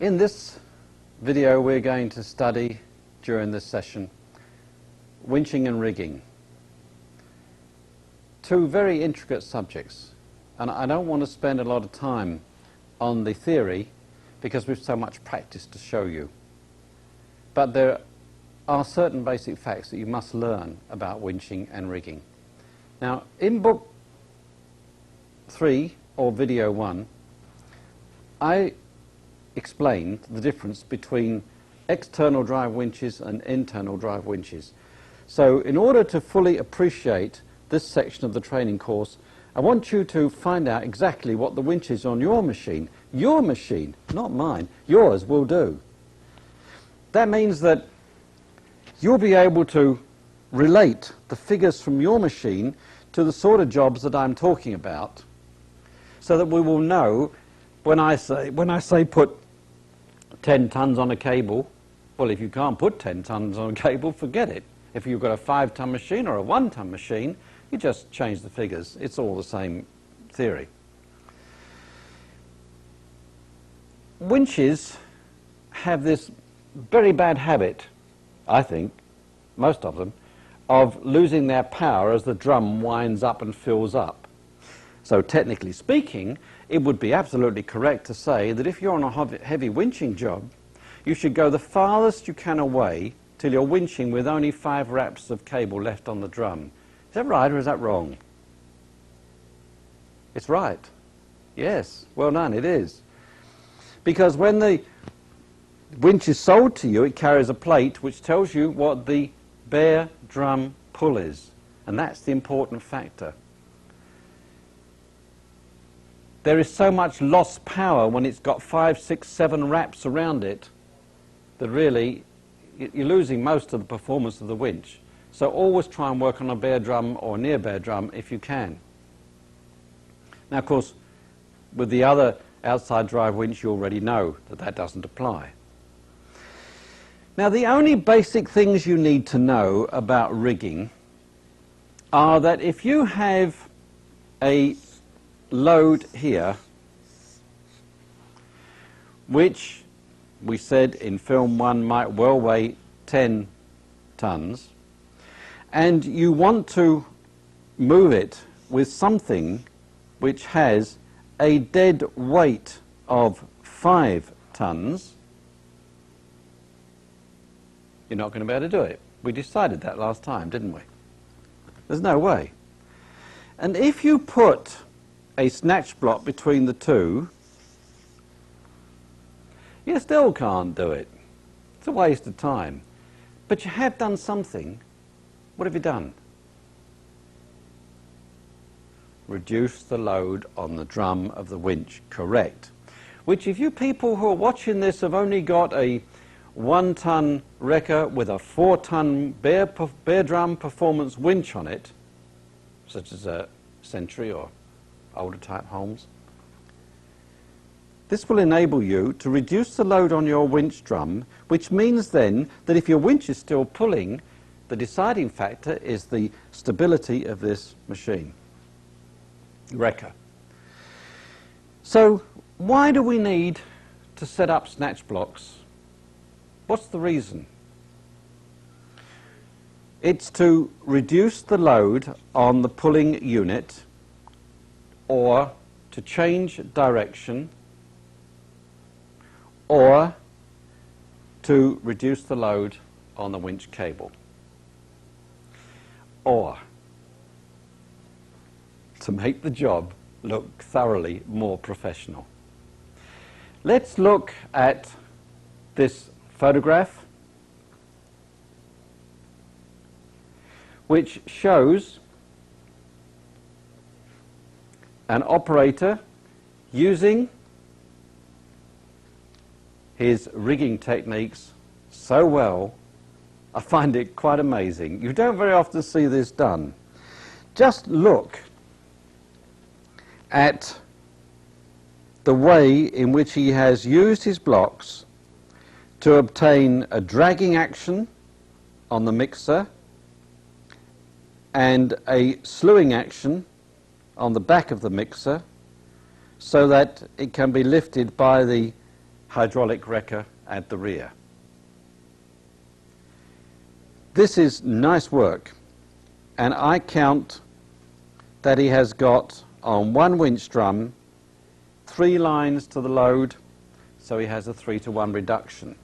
In this video we're going to study, during this session, winching and rigging. Two very intricate subjects, and I don't want to spend a lot of time on the theory because we've so much practice to show you. But there are certain basic facts that you must learn about winching and rigging. Now, in book 3 or video 1, I explained the difference between external drive winches and internal drive winches. So in order to fully appreciate this section of the training course, I want you to find out exactly what the winches on your machine, not mine, yours will do. That means that you'll be able to relate the figures from your machine to the sort of jobs that I'm talking about, so that we will know when I say put 10 tons on a cable. Well, if you can't put 10 tons on a cable, forget it. If you've got a 5-ton machine or a 1-ton machine, you just change the figures. It's all the same theory. Winches have this very bad habit, I think, most of them, of losing their power as the drum winds up and fills up. So technically speaking, it would be absolutely correct to say that if you're on a heavy winching job, you should go the farthest you can away till you're winching with only 5 wraps of cable left on the drum. Is that right or is that wrong? It's right. Yes, well done, it is. Because when the winch is sold to you, it carries a plate which tells you what the bare drum pull is, and that's the important factor. There is so much lost power when it's got 5, 6, 7 wraps around it that really you're losing most of the performance of the winch. So always try and work on a bare drum or near bare drum if you can. Now, of course, with the other outside drive winch, you already know that that doesn't apply. Now, the only basic things you need to know about rigging are that if you have a load here, which we said in film 1 might well weigh 10 tons, and you want to move it with something which has a dead weight of 5 tons, you're not going to be able to do it. We decided that last time, didn't we? There's no way. And if you put a snatch block between the two, you still can't do it. It's a waste of time. But you have done something. What have you done? Reduce the load on the drum of the winch, correct. Which, if you people who are watching this have only got a 1-ton wrecker with a 4-ton bare drum performance winch on it, such as a Century or older type Holmes, this will enable you to reduce the load on your winch drum, which means then that if your winch is still pulling, the deciding factor is the stability of this machine, wrecker. So why do we need to set up snatch blocks? What's the reason? It's to reduce the load on the pulling unit, or to change direction, or to reduce the load on the winch cable, or to make the job look thoroughly more professional. Let's look at this photograph, which shows an operator using his rigging techniques so well, I find it quite amazing. You don't very often see this done. Just look at the way in which he has used his blocks to obtain a dragging action on the mixer and a slewing action on the back of the mixer, so that it can be lifted by the hydraulic wrecker at the rear. This is nice work, and I count that he has got on one winch drum 3 lines to the load, so he has a 3-to-1 reduction.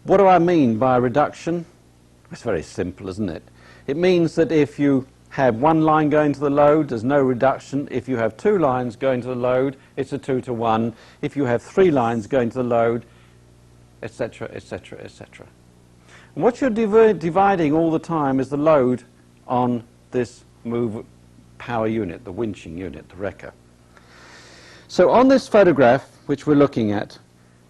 What do I mean by reduction? It's very simple, isn't it? It means that if you have 1 line going to the load, there's no reduction. If you have 2 lines going to the load, it's a 2-to-1. If you have 3 lines going to the load, etc., etc., etc. And what you're dividing all the time is the load on this move power unit, the winching unit, the wrecker. So on this photograph, which we're looking at,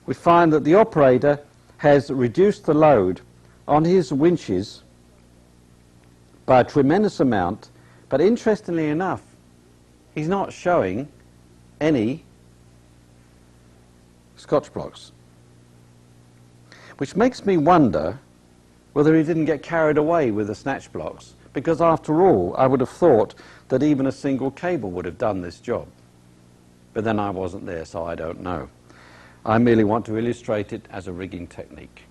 we find that the operator has reduced the load on his winches by a tremendous amount, but interestingly enough, he's not showing any Scotch blocks, which makes me wonder whether he didn't get carried away with the snatch blocks, because after all, I would have thought that even a single cable would have done this job. But then I wasn't there, so I don't know. I merely want to illustrate it as a rigging technique.